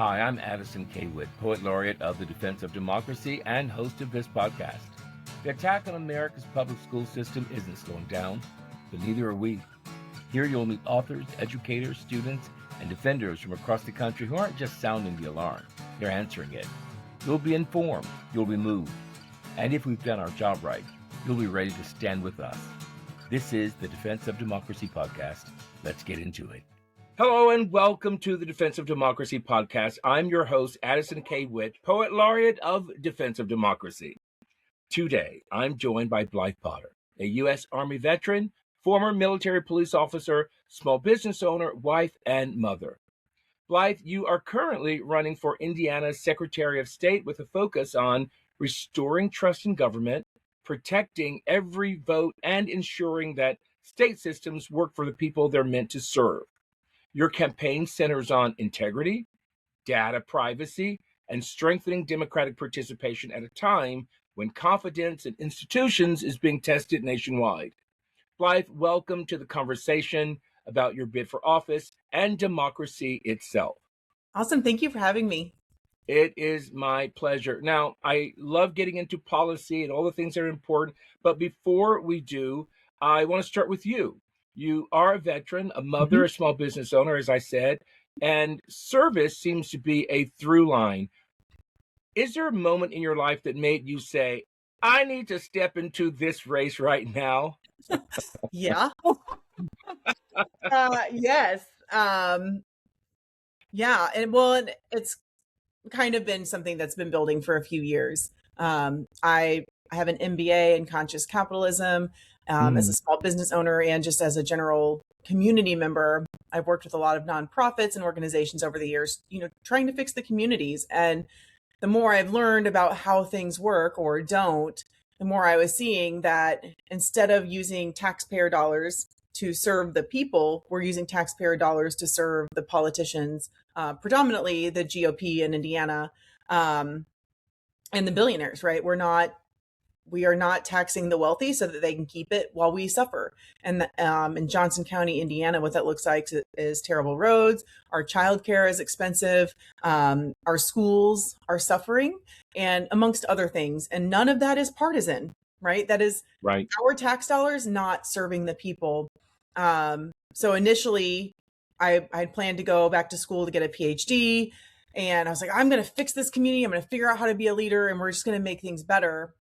Hi, I'm Addison K. Witt, Poet Laureate of the Defense of Democracy and host of this podcast. The attack on America's public school system isn't slowing down, but neither are we. Here you'll meet authors, educators, students, and defenders from across the country who aren't just sounding the alarm, they're answering it. You'll be informed, you'll be moved, and if we've done our job right, you'll be ready to stand with us. This is the Defense of Democracy podcast. Let's get into it. Hello and welcome to the Defense of Democracy podcast. I'm your host, Addison K. Witt, Poet Laureate of Defense of Democracy. Today, I'm joined by Blythe Potter, a U.S. Army veteran, former military police officer, small business owner, wife, and mother. Blythe, you are currently running for Indiana's Secretary of State with a focus on restoring trust in government, protecting every vote, and ensuring that state systems work for the people they're meant to serve. Your campaign centers on integrity, data privacy, and strengthening democratic participation at a time when confidence in institutions is being tested nationwide. Blythe, welcome to the conversation about your bid for office and democracy itself. Awesome. Thank you for having me. It is my pleasure. Now, I love getting into policy and all the things that are important, but before we do, I want to start with you. You are a veteran, a mother, a small business owner, as I said, and service seems to be a through line. Is there a moment in your life that made you say, I need to step into this race right now? Yeah. Yes. Yeah. And it's kind of been something that's been building for a few years. I have an MBA in conscious capitalism. As a small business owner and just as a general community member, I've worked with a lot of nonprofits and organizations over the years, trying to fix the communities. And the more I've learned about how things work or don't, the more I was seeing that instead of using taxpayer dollars to serve the people, we're using taxpayer dollars to serve the politicians, predominantly the GOP in Indiana, and the billionaires, right? We are not taxing the wealthy so that they can keep it while we suffer. And in Johnson County, Indiana, what that looks like is terrible roads. Our childcare is expensive. Our schools are suffering, and amongst other things. And none of that is partisan, right? That is right. Our tax dollars not serving the people. So initially, I planned to go back to school to get a PhD. And I was like, I'm going to fix this community. I'm going to figure out how to be a leader, and we're just going to make things better.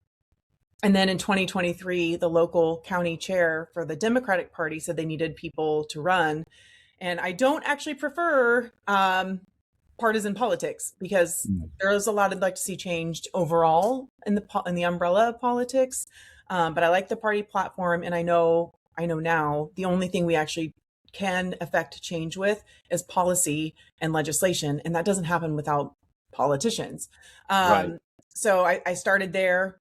And then in 2023, the local county chair for the Democratic Party said they needed people to run. And I don't actually prefer partisan politics because there's a lot I'd like to see changed overall in the umbrella of politics. But I like the party platform, and I know now the only thing we actually can affect change with is policy and legislation, and that doesn't happen without politicians. Right. So I started there.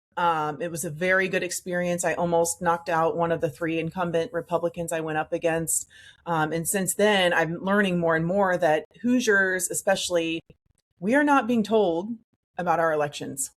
It was a very good experience. I almost knocked out one of the 3 incumbent Republicans I went up against. And since then, I'm learning more and more that Hoosiers, especially, we are not being told about our elections.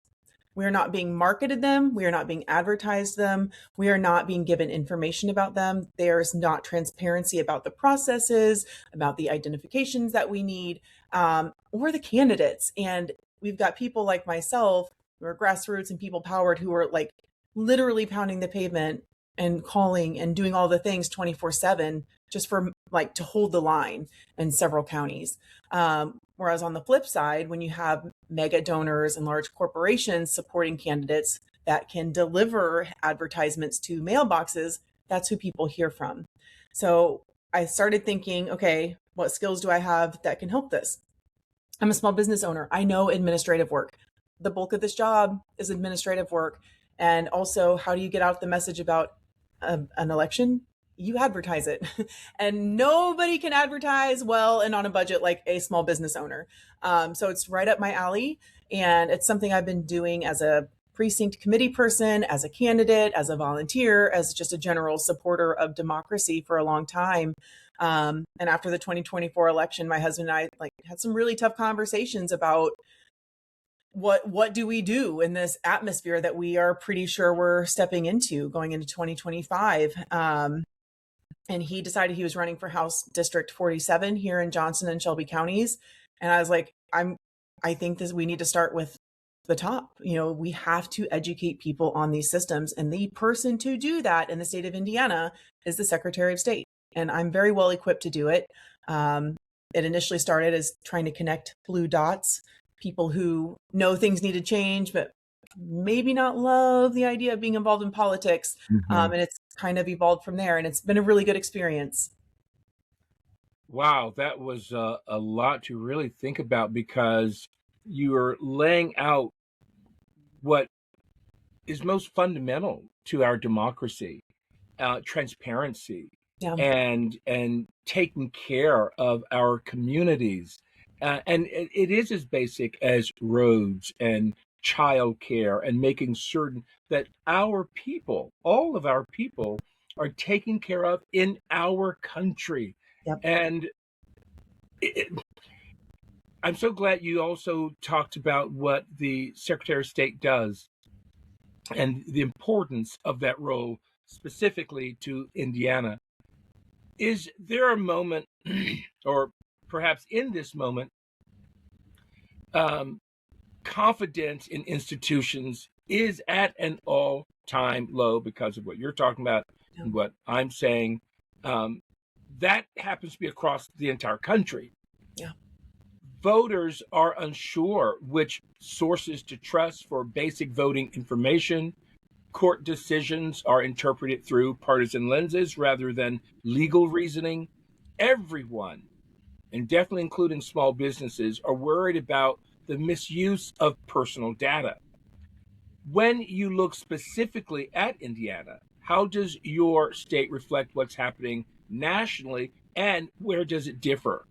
We are not being marketed them. We are not being advertised them. We are not being given information about them. There's not transparency about the processes, about the identifications that we need, or the candidates. And we've got people like myself who are grassroots and people powered who are like literally pounding the pavement and calling and doing all the things 24/7 just for like to hold the line in several counties. Whereas on the flip side, when you have mega donors and large corporations supporting candidates that can deliver advertisements to mailboxes, that's who people hear from. So I started thinking, okay, what skills do I have that can help this? I'm a small business owner. I know administrative work. The bulk of this job is administrative work. And also, how do you get out the message about an election? You advertise it. And nobody can advertise well and on a budget like a small business owner. So it's right up my alley. And it's something I've been doing as a precinct committee person, as a candidate, as a volunteer, as just a general supporter of democracy for a long time. And after the 2024 election, my husband and I had some really tough conversations about what do we do in this atmosphere that we are pretty sure we're stepping into going into 2025. And he decided he was running for House District 47 here in Johnson and Shelby counties. And I was like, I think this, we need to start with the top. We have to educate people on these systems. And the person to do that in the state of Indiana is the Secretary of State. And I'm very well equipped to do it. It initially started as trying to connect blue dots, people who know things need to change, but maybe not love the idea of being involved in politics. And it's kind of evolved from there. And it's been a really good experience. Wow, that was a lot to really think about, because you are laying out what is most fundamental to our democracy, transparency, Yeah. and taking care of our communities. And it is as basic as roads and childcare, and making certain that our people, all of our people, are taken care of in our country. Yep. And I'm so glad you also talked about what the Secretary of State does and the importance of that role specifically to Indiana. Is there a moment, or perhaps in this moment, confidence in institutions is at an all-time low because of what you're talking about and what I'm saying? That happens to be across the entire country. Yeah. Voters are unsure which sources to trust for basic voting information. Court decisions are interpreted through partisan lenses rather than legal reasoning. Everyone, and definitely including small businesses, are worried about the misuse of personal data. When you look specifically at Indiana, how does your state reflect what's happening nationally, and where does it differ?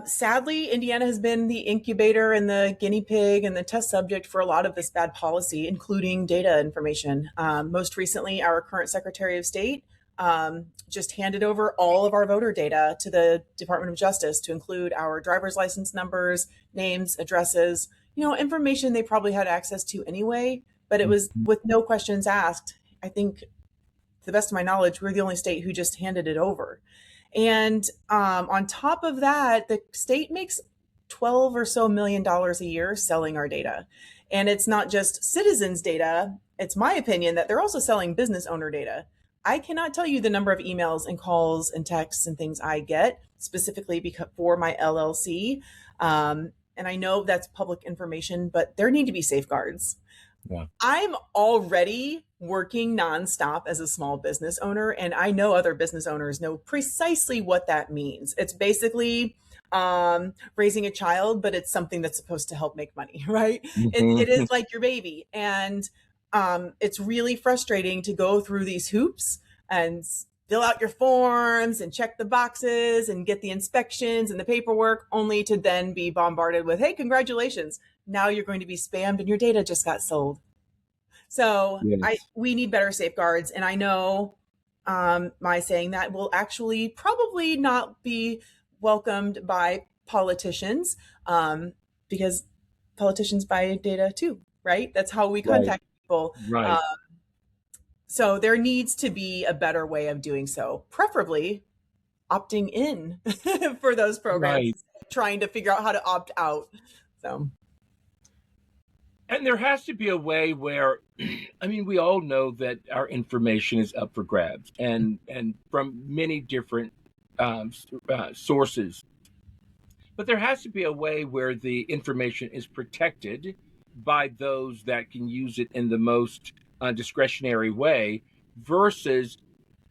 Sadly, Indiana has been the incubator and the guinea pig and the test subject for a lot of this bad policy, including data information. Most recently, our current Secretary of State just handed over all of our voter data to the Department of Justice, to include our driver's license numbers, names, addresses, information they probably had access to anyway, but it was with no questions asked. I think, to the best of my knowledge, we're the only state who just handed it over. And on top of that, the state makes $12 or so million a year selling our data. And it's not just citizens' data. It's my opinion that they're also selling business owner data. I cannot tell you the number of emails and calls and texts and things I get specifically for my LLC. And I know that's public information, but there need to be safeguards. Yeah. I'm already working nonstop as a small business owner, and I know other business owners know precisely what that means. It's basically raising a child, but it's something that's supposed to help make money, right? It is like your baby. And it's really frustrating to go through these hoops and fill out your forms and check the boxes and get the inspections and the paperwork, only to then be bombarded with, hey, congratulations, now you're going to be spammed and your data just got sold. So Yes. we need better safeguards. And I know my saying that will actually probably not be welcomed by politicians, because politicians buy data too, right? That's how we contact people. Right. So there needs to be a better way of doing so, preferably opting in for those programs, Right. trying to figure out how to opt out. So. And there has to be a way where, I mean, we all know that our information is up for grabs, and from many different sources. But there has to be a way where the information is protected by those that can use it in the most discretionary way, versus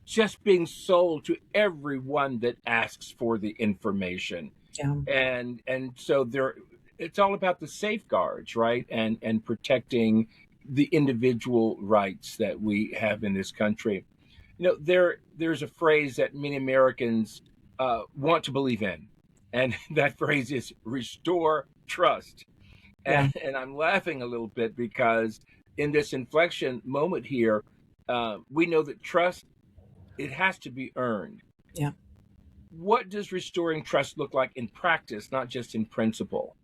just being sold to everyone that asks for the information. Yeah. And so it's all about the safeguards, right? And protecting the individual rights that we have in this country. There's a phrase that many Americans want to believe in, and that phrase is restore trust. And, Yeah. and I'm laughing a little bit because in this inflection moment here, we know that trust, it has to be earned. Yeah. What does restoring trust look like in practice, not just in principle?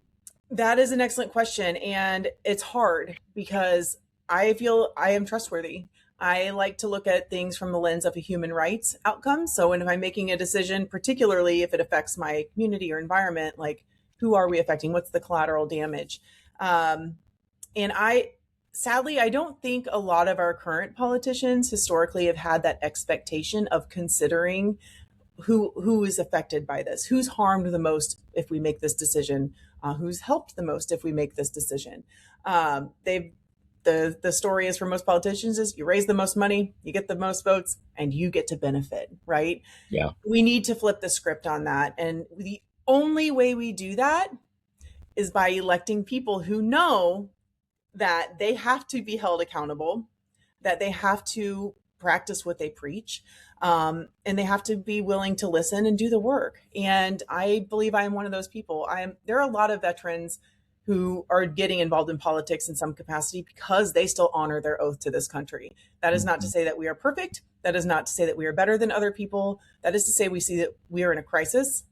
That is an excellent question. And it's hard because I feel I am trustworthy. I like to look at things from the lens of a human rights outcome. So when I'm making a decision, particularly if it affects my community or environment, like who are we affecting? What's the collateral damage? And sadly, I don't think a lot of our current politicians historically have had that expectation of considering who is affected by this, who's harmed the most if we make this decision, who's helped the most if we make this decision. They've the story is for most politicians is you raise the most money, you get the most votes, and you get to benefit, right? Yeah. We need to flip the script on that. And the only way we do that is by electing people who know that they have to be held accountable, that they have to practice what they preach, and they have to be willing to listen and do the work. And I believe I am one of those people. There are a lot of veterans who are getting involved in politics in some capacity because they still honor their oath to this country. That is not to say that we are perfect. That is not to say that we are better than other people. That is to say we see that we are in a crisis.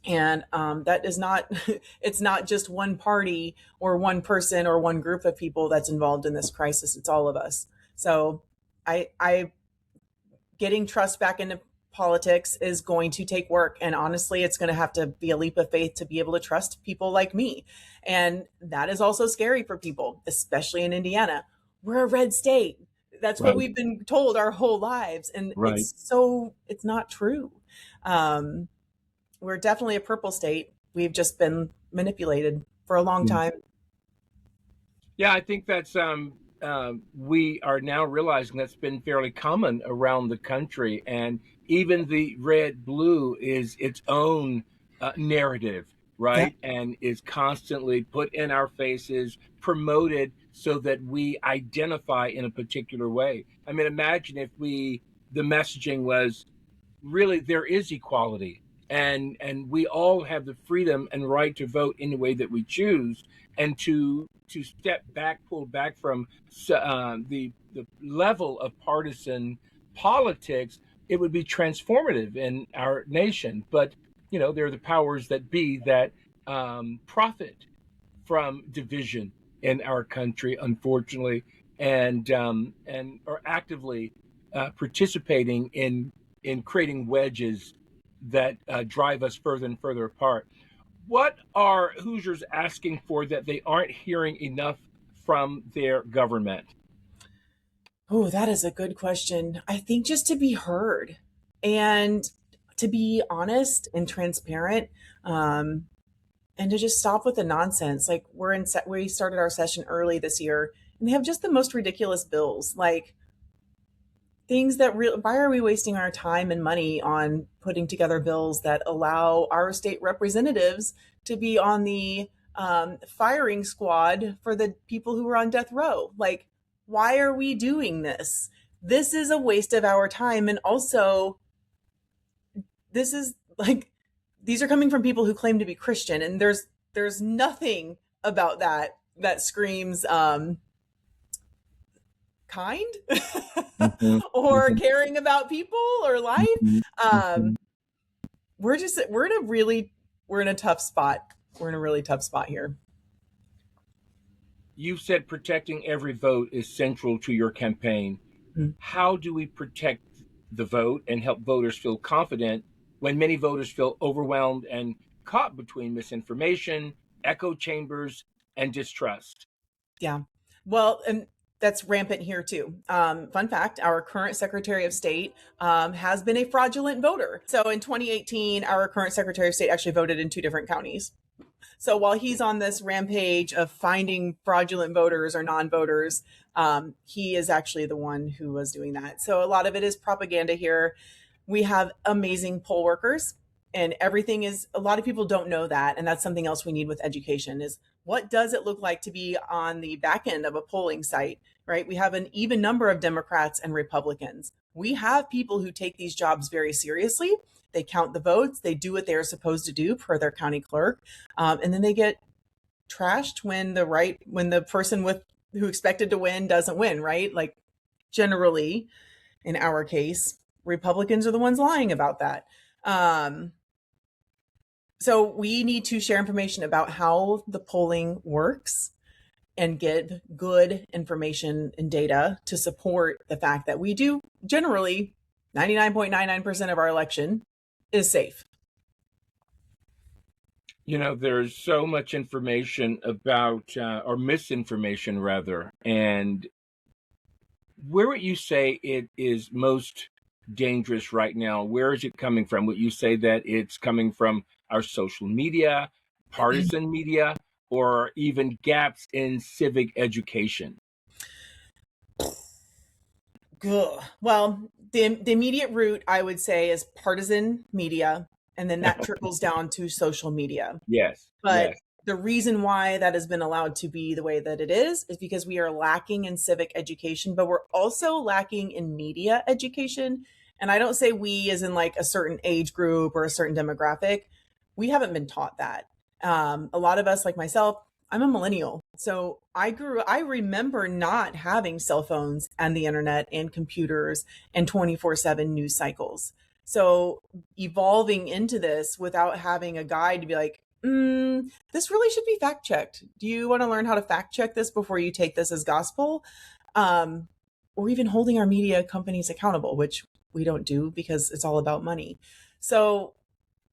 And that is not, it's not just one party or one person or one group of people that's involved in this crisis. It's all of us. So I getting trust back into politics is going to take work. And honestly, it's going to have to be a leap of faith to be able to trust people like me. And that is also scary for people, especially in Indiana. We're a red state. That's what we've been told our whole lives. And it's not true. We're definitely a purple state. We've just been manipulated for a long time. Yeah, I think that's we are now realizing that's been fairly common around the country, and even the red blue is its own narrative, right? Yeah. And is constantly put in our faces, promoted so that we identify in a particular way. I mean, imagine if the messaging was really there is equality, and we all have the freedom and right to vote any way that we choose, and to step back, pull back from the level of partisan politics, it would be transformative in our nation. But there are the powers that be that profit from division in our country, unfortunately, and are actively participating in creating wedges that drive us further and further apart. What are Hoosiers asking for that they aren't hearing enough from their government? Oh, that is a good question. I think just to be heard and to be honest and transparent, and to just stop with the nonsense. Like we started our session early this year, and they have just the most ridiculous bills, like things that why are we wasting our time and money on putting together bills that allow our state representatives to be on the firing squad for the people who are on death row? Like, why are we doing this? This is a waste of our time. And also, this is like, these are coming from people who claim to be Christian. And there's nothing about that screams kind or caring about people or life. We're in a tough spot. We're in a really tough spot here. You said protecting every vote is central to your campaign. How do we protect the vote and help voters feel confident when many voters feel overwhelmed and caught between misinformation, echo chambers, and distrust? Yeah. Well, and that's rampant here too. Fun fact, our current Secretary of State has been a fraudulent voter. So in 2018, our current Secretary of State actually voted in 2 different counties. So while he's on this rampage of finding fraudulent voters or non-voters, he is actually the one who was doing that. So a lot of it is propaganda here. We have amazing poll workers, and everything is, a lot of people don't know that. And that's something else we need with education is, what does it look like to be on the back end of a polling site, right? We have an even number of Democrats and Republicans. We have people who take these jobs very seriously. They count the votes. They do what they're supposed to do per their county clerk. And then they get trashed when the person who expected to win doesn't win, right? Like, generally, in our case, Republicans are the ones lying about that. So we need to share information about how the polling works and give good information and data to support the fact that we do generally 99.99% of our election is safe. There's so much information about, or misinformation rather, and where would you say it is most dangerous right now? Where is it coming from? Would you say that it's coming from our social media, partisan media, or even gaps in civic education? Well, the immediate route, I would say, is partisan media, and then that trickles down to social media. Yes, But yes. the reason why that has been allowed to be the way that it is because we are lacking in civic education, but we're also lacking in media education. And I don't say we as in like a certain age group or a certain demographic. We haven't been taught that. A lot of us, like myself, I'm a millennial. So I remember not having cell phones and the internet and computers and 24/7 news cycles. So evolving into this without having a guide to be like, this really should be fact checked. Do you want to learn how to fact check this before you take this as gospel? Or even holding our media companies accountable, which we don't do because it's all about money. So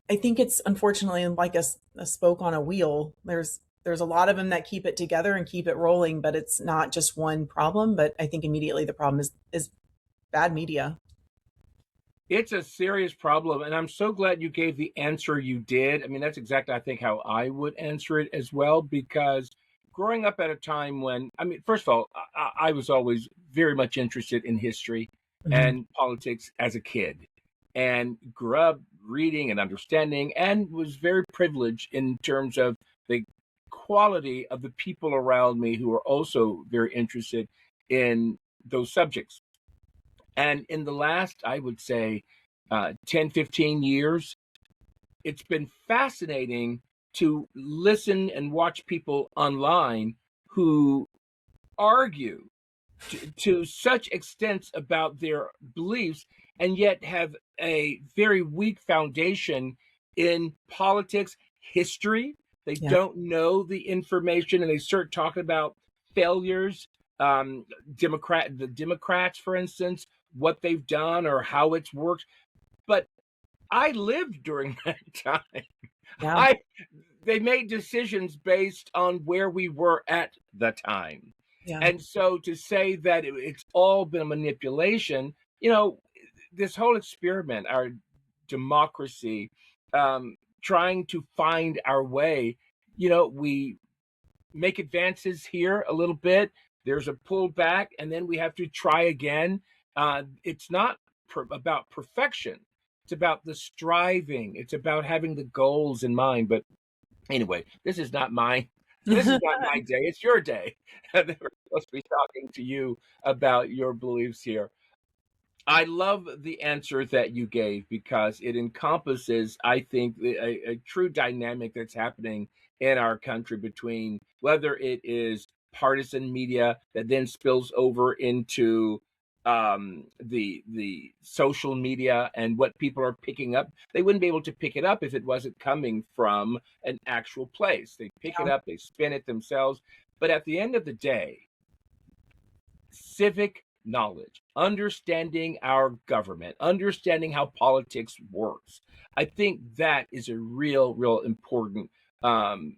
I think it's unfortunately like a spoke on a wheel. There's a lot of them that keep it together and keep it rolling, but it's not just one problem. But I think immediately the problem is bad media. It's a serious problem, and I'm so glad you gave the answer you did. I mean, that's exactly, I think, how I would answer it as well, because growing up at a time when, I mean, first of all, I was always very much interested in history Mhm. and politics as a kid, and grew up reading and understanding, and was very privileged in terms of the quality of the people around me who are also very interested in those subjects. And in the last, I would say, 10, 15 years, it's been fascinating to listen and watch people online who argue to such extents about their beliefs and yet have a very weak foundation in politics, history. They Yeah. don't know the information and they start talking about failures. The Democrats, for instance, what they've done or how it's worked. But I lived during that time. Yeah. I They made decisions based on where we were at the time. Yeah. And so to say that it's all been a manipulation, this whole experiment, our democracy, trying to find our way, we make advances here a little bit. There's a pullback, and then we have to try again. It's not about perfection. It's about the striving. It's about having the goals in mind. But anyway, this is not my this is not my day. It's your day. We're supposed to be talking to you about your beliefs here. I love the answer that you gave because it encompasses, I think, a true dynamic that's happening in our country between whether it is partisan media that then spills over into the social media and what people are picking up. They wouldn't be able to pick it up if it wasn't coming from an actual place. They pick it Yeah. up, they spin it themselves. But at the end of the day, civic knowledge, understanding our government, understanding how politics works. I think that is a real important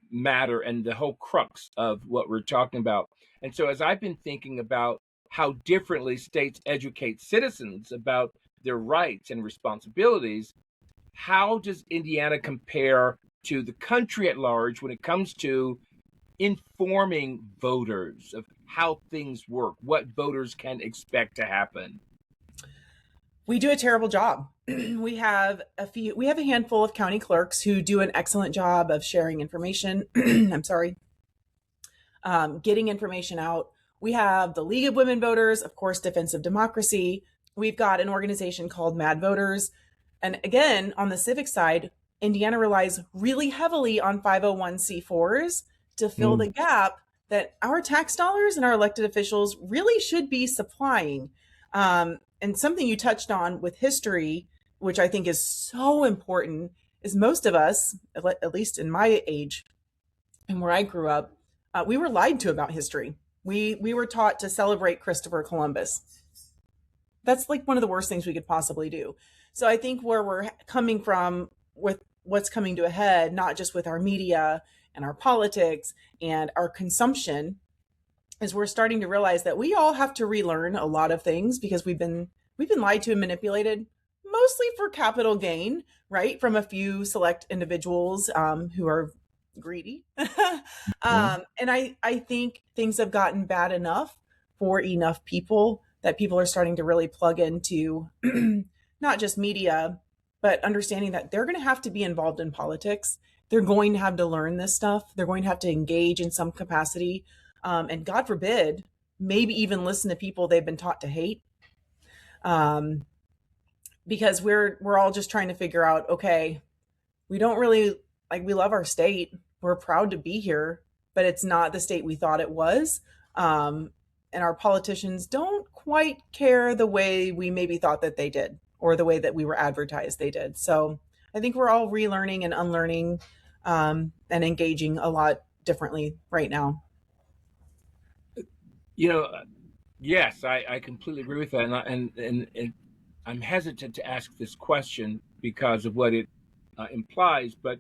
matter and the whole crux of what we're talking about. And so, as I've been thinking about how differently states educate citizens about their rights and responsibilities, how does Indiana compare to the country at large when it comes to informing voters of how things work, what voters can expect to happen? We do a terrible job. We have a handful of county clerks who do an excellent job of sharing information. I'm sorry, getting information out. We have the League of Women Voters, of course, Defense of Democracy. We've got an organization called Mad Voters. And again, on the civic side, Indiana relies really heavily on 501c4s to fill Mm. the gap that our tax dollars and our elected officials really should be supplying. And something you touched on with history, which I think is so important, is most of us, at least in my age and where I grew up, We were lied to about history. We were taught to celebrate Christopher Columbus. That's like one of the worst things we could possibly do. So I think where we're coming from with what's coming to a head, not just with our media and our politics and our consumption, is we're starting to realize that we all have to relearn a lot of things because we've been lied to and manipulated, mostly for capital gain, right, from a few select individuals who are greedy. And I think things have gotten bad enough for enough people that people are starting to really plug into not just media, but understanding that they're going to have to be involved in politics. They're going to have to learn this stuff. They're going to have to engage in some capacity. And God forbid, maybe even listen to people they've been taught to hate. Because we're all just trying to figure out, okay, we don't really we love our state. We're proud to be here, but it's not the state we thought it was. And our politicians don't quite care the way we maybe thought that they did, or the way that we were advertised they did. So I think we're all relearning and unlearning and engaging a lot differently right now. Yes, I completely agree with that, and I'm hesitant to ask this question because of what it implies, but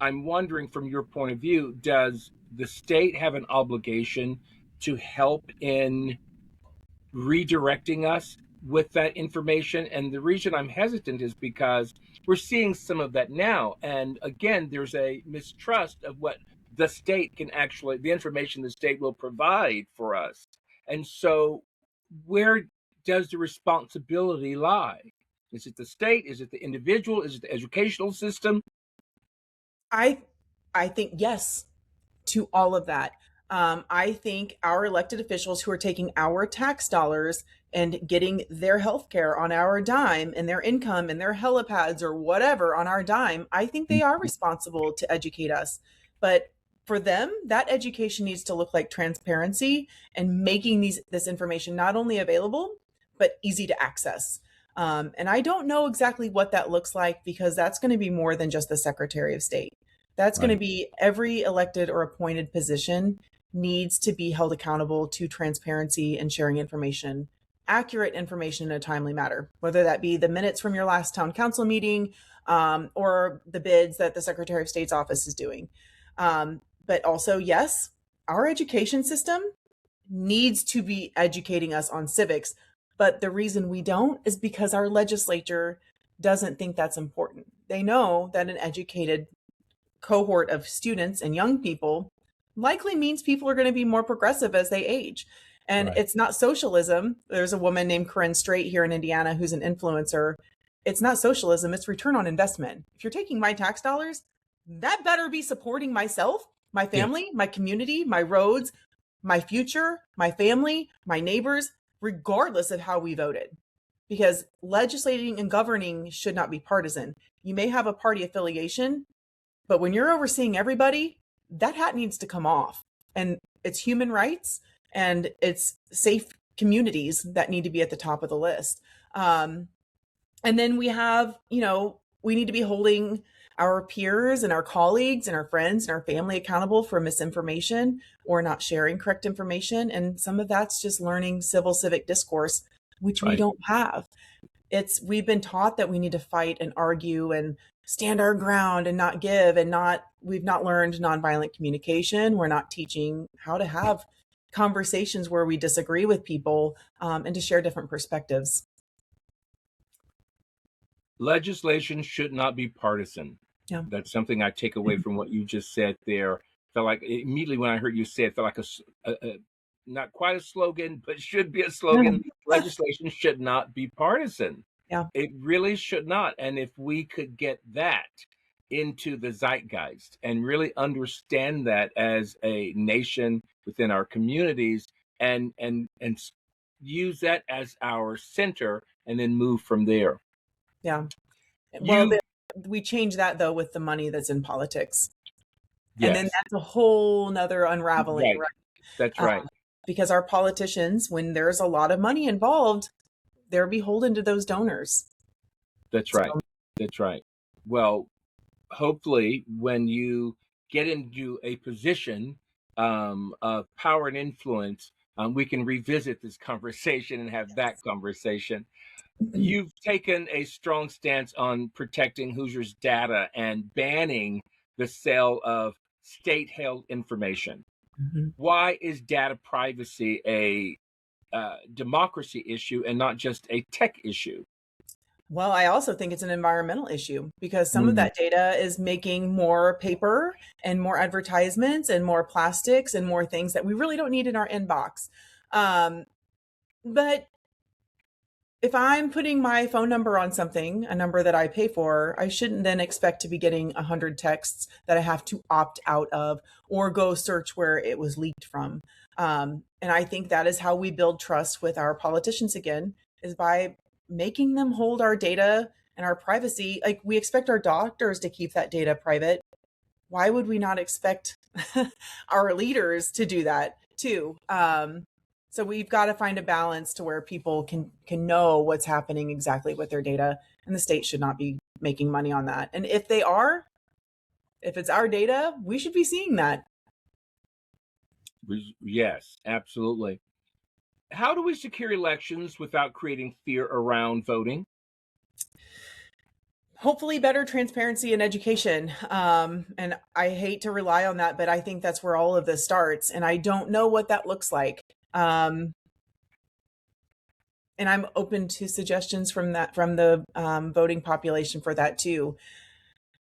I'm wondering from your point of view, does the state have an obligation to help in redirecting us with that information? And the reason I'm hesitant is because we're seeing some of that now. And again, there's a mistrust of what the state can actually, the information the state will provide for us. And so, where does the responsibility lie? Is it the state? Is it the individual? Is it the educational system? I think yes to all of that. I think our elected officials who are taking our tax dollars and getting their health care on our dime and their income and their helipads or whatever on our dime, I think they are responsible to educate us. But for them, that education needs to look like transparency and making this information not only available, but easy to access. And I don't know exactly what that looks like because that's going to be more than just the Secretary of State. That's going to be every elected or appointed position needs to be held accountable to transparency and sharing information, accurate information in a timely manner, whether that be the minutes from your last town council meeting or the bids that the Secretary of State's office is doing. But also, yes, our education system needs to be educating us on civics. But the reason we don't is because our legislature doesn't think that's important. They know that an educated cohort of students and young people likely means people are going to be more progressive as they age. And it's not socialism. There's a woman named Corinne Strait here in Indiana who's an influencer. It's not socialism, it's return on investment. If you're taking my tax dollars, that better be supporting myself, my family, my community, my roads, my future, my family, my neighbors, regardless of how we voted. Because legislating and governing should not be partisan. You may have a party affiliation, but when you're overseeing everybody, that hat needs to come off. And it's human rights and it's safe communities that need to be at the top of the list. And then we have, we need to be holding our peers and our colleagues and our friends and our family accountable for misinformation or not sharing correct information. And some of that's just learning civic discourse, which we don't have. We've been taught that we need to fight and argue and stand our ground and not give we've not learned nonviolent communication. We're not teaching how to have conversations where we disagree with people and to share different perspectives. Legislation should not be partisan. Yeah. That's something I take away from what you just said there. Felt like immediately when I heard you say it, felt like a not quite a slogan, but should be a slogan. Legislation should not be partisan. Yeah. It really should not. And if we could get that into the zeitgeist and really understand that as a nation within our communities and use that as our center and then move from there. Yeah. Well, we change that though with the money that's in politics. Yes. And then that's a whole nother unraveling. Right? That's right. Because our politicians, when there's a lot of money involved, they're beholden to those donors. That's right. That's right. Well, hopefully when you get into a position of power and influence, we can revisit this conversation and have that conversation. You've taken a strong stance on protecting Hoosiers' data and banning the sale of state-held information. Mm-hmm. Why is data privacy a democracy issue and not just a tech issue? Well, I also think it's an environmental issue because some of Mm. that data is making more paper and more advertisements and more plastics and more things that we really don't need in our inbox. But if I'm putting my phone number on something, a number that I pay for, I shouldn't then expect to be getting 100 texts that I have to opt out of or go search where it was leaked from. And I think that is how we build trust with our politicians again, is by making them hold our data and our privacy. Like we expect our doctors to keep that data private. Why would we not expect our leaders to do that too? So we've got to find a balance to where people can know what's happening exactly with their data, and the state should not be making money on that. And if they are, if it's our data, we should be seeing that. Yes, absolutely. How do we secure elections without creating fear around voting? Hopefully better transparency and education. And I hate to rely on that, but I think that's where all of this starts. And I don't know what that looks like. And I'm open to suggestions from the voting population for that too.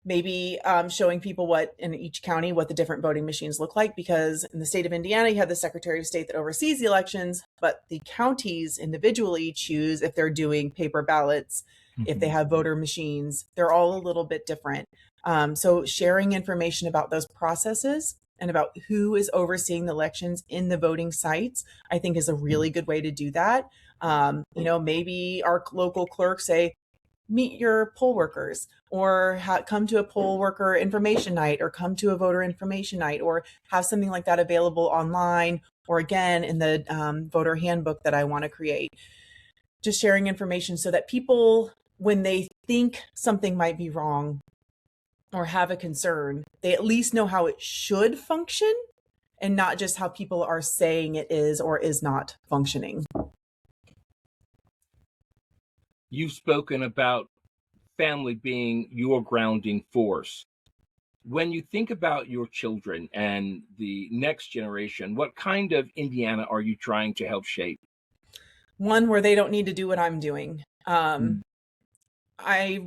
Maybe showing people what in each county what the different voting machines look like, because in the state of Indiana you have the Secretary of State that oversees the elections, but the counties individually choose if they're doing paper ballots, if they have voter machines. They're all a little bit different. So sharing information about those processes and about who is overseeing the elections in the voting sites, I think is a really good way to do that. Maybe our local clerks say, meet your poll workers, or come to a poll worker information night, or come to a voter information night, or have something like that available online, or again in the voter handbook that I want to create. Just sharing information so that people, when they think something might be wrong or have a concern, they at least know how it should function and not just how people are saying it is or is not functioning. You've spoken about family being your grounding force. When you think about your children and the next generation, what kind of Indiana are you trying to help shape? One where they don't need to do what I'm doing. I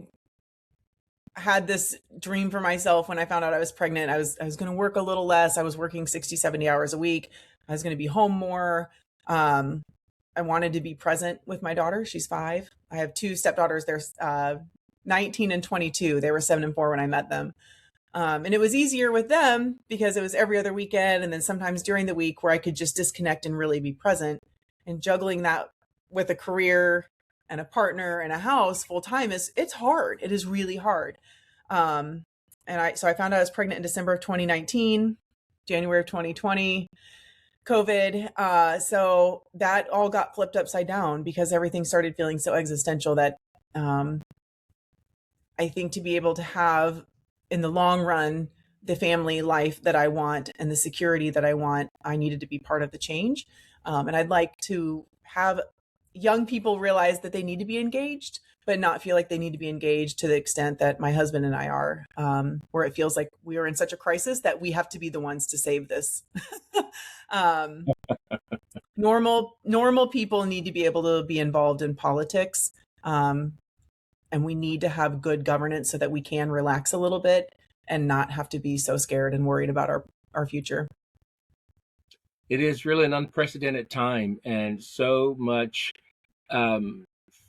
had this dream for myself when I found out I was pregnant. I was going to work a little less. I was working 60, 70 hours a week. I was going to be home more. I wanted to be present with my daughter. She's 5. I have 2 stepdaughters. They're 19 and 22. They were 7 and 4 when I met them. And it was easier with them because it was every other weekend and then sometimes during the week where I could just disconnect and really be present. And juggling that with a career and a partner and a house full time it's hard. It is really hard. So I found out I was pregnant in December of 2019, January of 2020. COVID. So that all got flipped upside down because everything started feeling so existential that I think to be able to have in the long run the family life that I want and the security that I want, I needed to be part of the change. And I'd like to have young people realize that they need to be engaged, but not feel like they need to be engaged to the extent that my husband and I are, where it feels like we are in such a crisis that we have to be the ones to save this. Normal people need to be able to be involved in politics. And we need to have good governance so that we can relax a little bit and not have to be so scared and worried about our future. It is really an unprecedented time and so much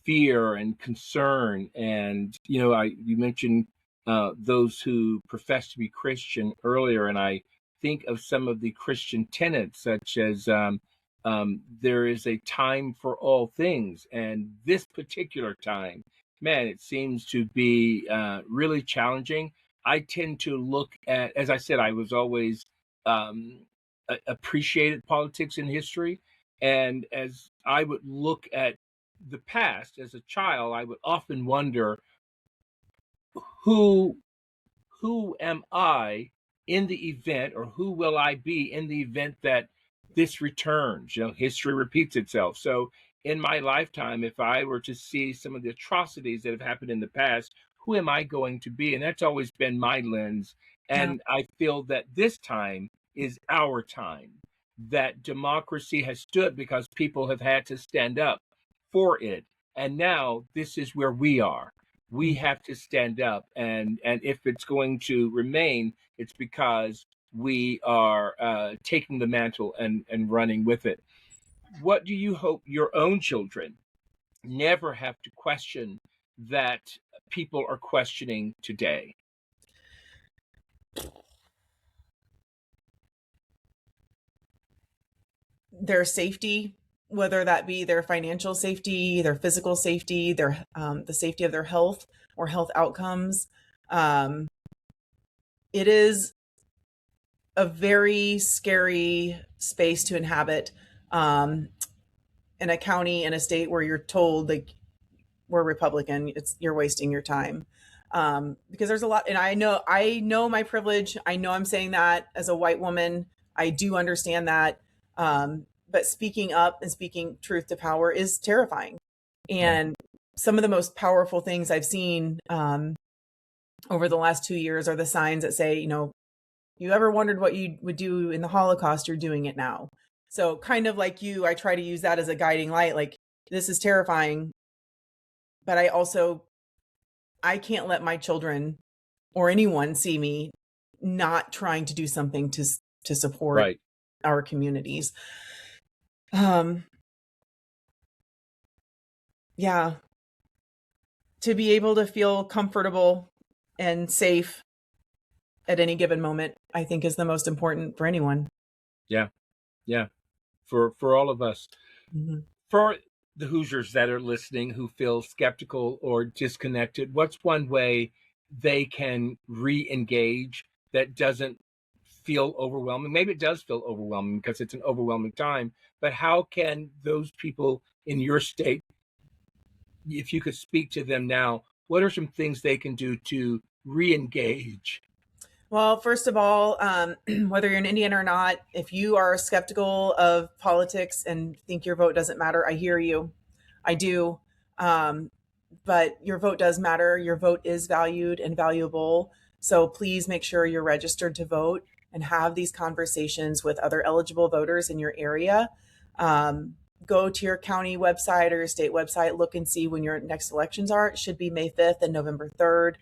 fear and concern. And, you mentioned those who profess to be Christian earlier, and I think of some of the Christian tenets, such as there is a time for all things. And this particular time, man, it seems to be really challenging. I tend to look at, as I said, I was always appreciated politics and history. And as I would look at the past as a child, I would often wonder who who am I in the event, or who will I be in the event that this returns? History repeats itself. So in my lifetime, if I were to see some of the atrocities that have happened in the past, who am I going to be? And that's always been my lens. Yeah. And I feel that this time is our time, that democracy has stood because people have had to stand up for it. And now this is where we are. We have to stand up. And if it's going to remain, it's because we are taking the mantle and running with it. What do you hope your own children never have to question that people are questioning today? Their safety, whether that be their financial safety, their physical safety, their the safety of their health or health outcomes. Um, it is a very scary space to inhabit, in a county, in a state where you're told, like, we're Republican, you're wasting your time. Because there's a lot, and I know my privilege. I know I'm saying that as a white woman. I do understand that. But speaking up and speaking truth to power is terrifying. And some of the most powerful things I've seen over the last 2 years are the signs that say, you ever wondered what you would do in the Holocaust, you're doing it now. So kind of like you, I try to use that as a guiding light. Like, this is terrifying, but I can't let my children or anyone see me not trying to do something to support Right. our communities. Yeah, to be able to feel comfortable and safe at any given moment, I think, is the most important for anyone. Yeah. Yeah. For all of us. Mm-hmm. For the Hoosiers that are listening who feel skeptical or disconnected, what's one way they can re-engage that doesn't feel overwhelming? Maybe it does feel overwhelming because it's an overwhelming time, but how can those people in your state, if you could speak to them now, what are some things they can do to re-engage? Well, first of all, whether you're in Indiana or not, if you are skeptical of politics and think your vote doesn't matter, I hear you. I do. But your vote does matter. Your vote is valued and valuable. So please make sure you're registered to vote and have these conversations with other eligible voters in your area. Go to your county website or your state website, look and see when your next elections are. It should be May 5th and November 3rd.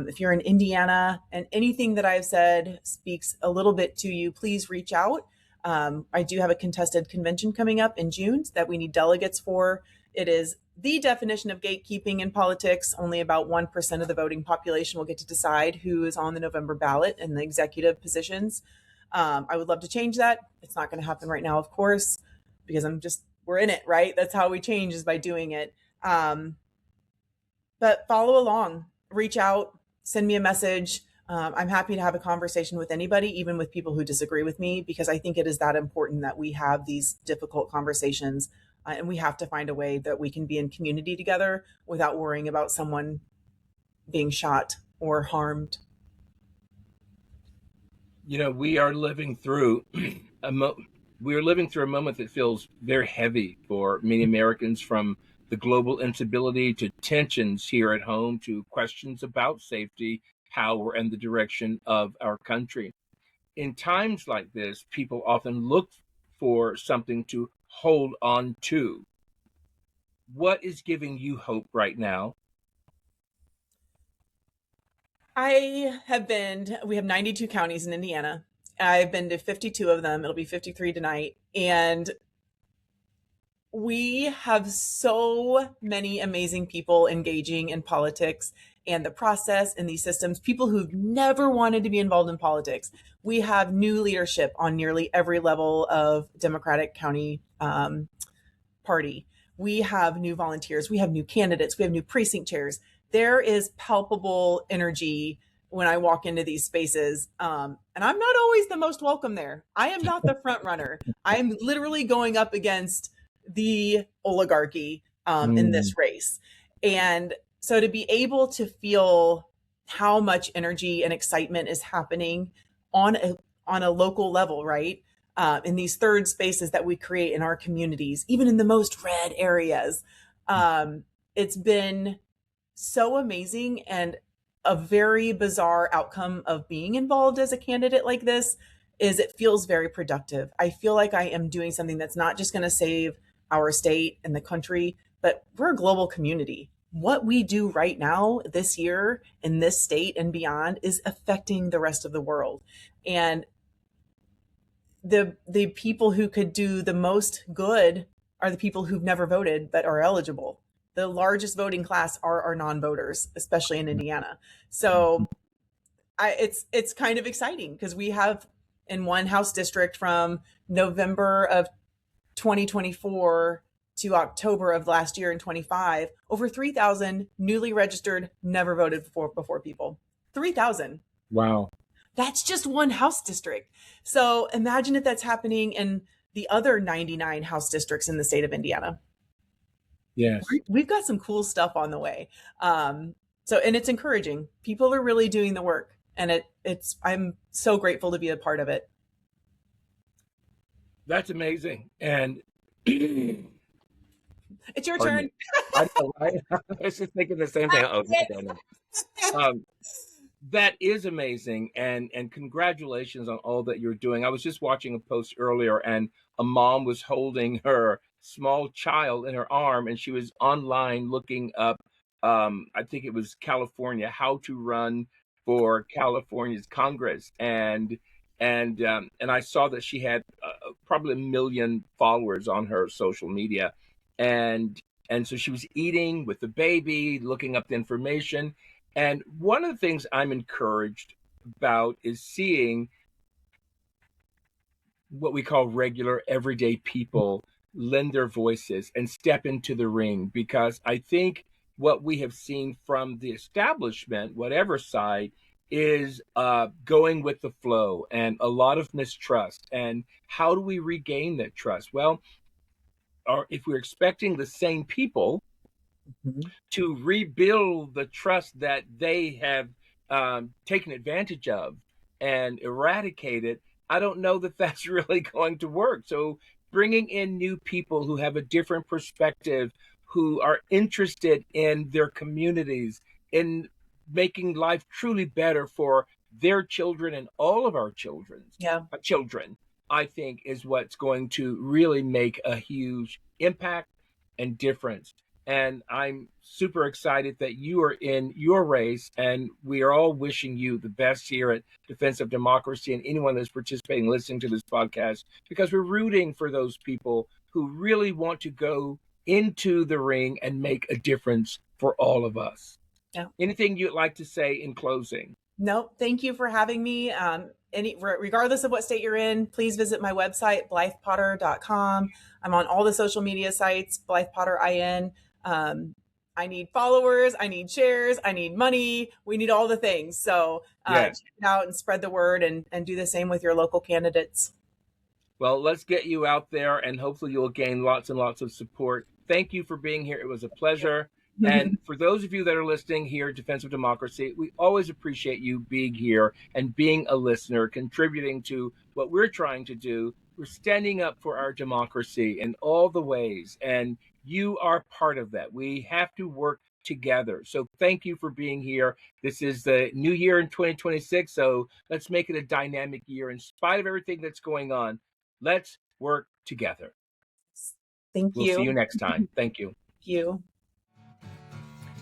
If you're in Indiana and anything that I've said speaks a little bit to you, please reach out. I do have a contested convention coming up in June that we need delegates for. It is the definition of gatekeeping in politics. Only about 1% of the voting population will get to decide who is on the November ballot in the executive positions. I would love to change that. It's not going to happen right now, of course, because we're in it, right? That's how we change, is by doing it. But follow along, reach out, send me a message. I'm happy to have a conversation with anybody, even with people who disagree with me, because I think it is that important that we have these difficult conversations. And we have to find a way that we can be in community together without worrying about someone being shot or harmed. We are living through we are living through a moment that feels very heavy for many Americans, from the global instability to tensions here at home to questions about safety, power, and the direction of our country. In times like this, people often look for something to hold on to. What is giving you hope right now? We have 92 counties in Indiana. I've been to 52 of them. It'll be 53 tonight. And we have so many amazing people engaging in politics and the process and these systems, people who've never wanted to be involved in politics. We have new leadership on nearly every level of Democratic County party. We have new volunteers. We have new candidates. We have new precinct chairs. There is palpable energy when I walk into these spaces. And I'm not always the most welcome there. I am not the front runner. I'm literally going up against the oligarchy in this race. And so to be able to feel how much energy and excitement is happening on a local level, right? In these third spaces that we create in our communities, even in the most red areas. It's been so amazing, and a very bizarre outcome of being involved as a candidate like this is it feels very productive. I feel like I am doing something that's not just going to save our state and the country, but we're a global community. What we do right now this year in this state and beyond is affecting the rest of the world. And the people who could do the most good are the people who've never voted but are eligible. The largest voting class are our non-voters, especially in Indiana. So it's kind of exciting because we have in one House district from November of 2024 to October of last year in 25, over 3,000 newly registered, never voted before people. 3,000. Wow. That's just one House district. So imagine if that's happening in the other 99 House districts in the state of Indiana. Yes. We've got some cool stuff on the way. And it's encouraging. People are really doing the work, and I'm so grateful to be a part of it. That's amazing. And it's your turn. I know, I was just thinking the same thing. That is amazing, and congratulations on all that you're doing. I was just watching a post earlier, and a mom was holding her small child in her arm, and she was online looking up, I think it was California, how to run for California's Congress, and I saw that she had probably 1 million followers on her social media, and so she was eating with the baby, looking up the information. And one of the things I'm encouraged about is seeing what we call regular, everyday people lend their voices and step into the ring, because I think what we have seen from the establishment, whatever side, is going with the flow and a lot of mistrust. And how do we regain that trust? Well, if we're expecting the same people to rebuild the trust that they have taken advantage of and eradicated, I don't know that that's really going to work. So bringing in new people who have a different perspective, who are interested in their communities, in making life truly better for their children and all of our children, I think is what's going to really make a huge impact and difference. And I'm super excited that you are in your race, and we are all wishing you the best here at Defense of Democracy and anyone that's participating, listening to this podcast, because we're rooting for those people who really want to go into the ring and make a difference for all of us. Yeah. Anything you'd like to say in closing? No, thank you for having me. Regardless of what state you're in, please visit my website, blythepotter.com. I'm on all the social media sites, Blythe Potter IN. I need followers, I need shares, I need money. We need all the things. So check it out and spread the word, and do the same with your local candidates. Well, let's get you out there, and hopefully you'll gain lots and lots of support. Thank you for being here. It was a pleasure. And for those of you that are listening here at Defense of Democracy, we always appreciate you being here and being a listener, contributing to what we're trying to do. We're standing up for our democracy in all the ways, and you are part of that. We have to work together. So thank you for being here. This is the new year in 2026, so let's make it a dynamic year. In spite of everything that's going on, let's work together. Thank you. We'll see you next time. Thank you. Thank you.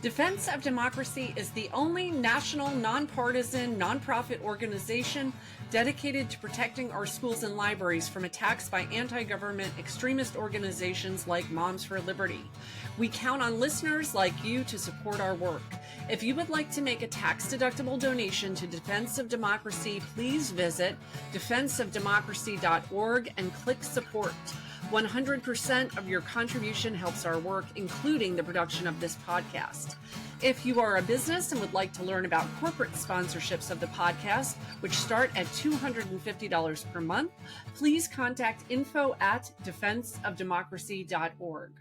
Defense of Democracy is the only national, nonpartisan, nonprofit organization dedicated to protecting our schools and libraries from attacks by anti-government extremist organizations like Moms for Liberty. We count on listeners like you to support our work. If you would like to make a tax-deductible donation to Defense of Democracy, please visit defenseofdemocracy.org and click support. 100% of your contribution helps our work, including the production of this podcast. If you are a business and would like to learn about corporate sponsorships of the podcast, which start at $250 per month, please contact info@defenseofdemocracy.org.